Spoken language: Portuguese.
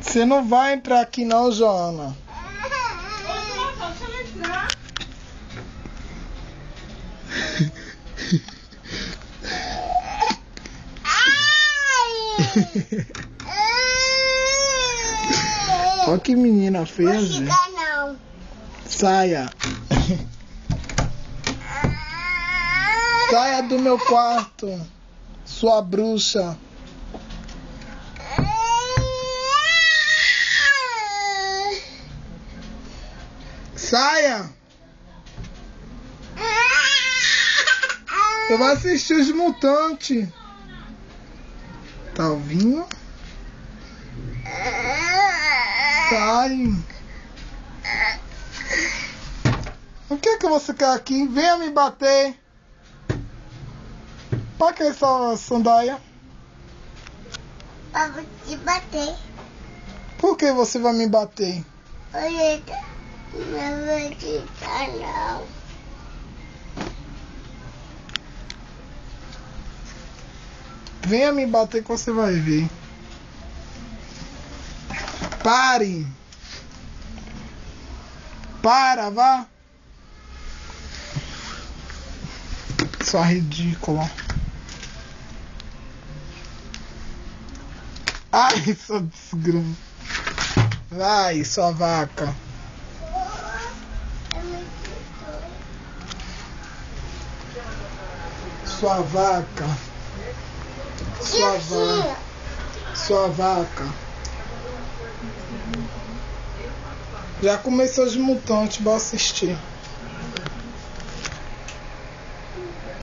Você não vai entrar aqui não, Joana. Deixa eu entrar. Olha que menina feia, Não gente. fica não. Saia. Saia do meu quarto, sua bruxa. Saia. Eu vou assistir Os Mutantes. Tá ouvindo? Sai. O que é que você quer aqui? Venha me bater. Pra que essa sandália? Pra te bater. Por que você vai me bater? Olha, não vou acreditar não. Venha me bater que você vai ver. Pare. Para, vá. Sua ridícula. Ai, sua desgrama. Vai, sua vaca. Sua vaca. Sua vaca. Sua vaca. Já começou Os Mutantes, vou assistir.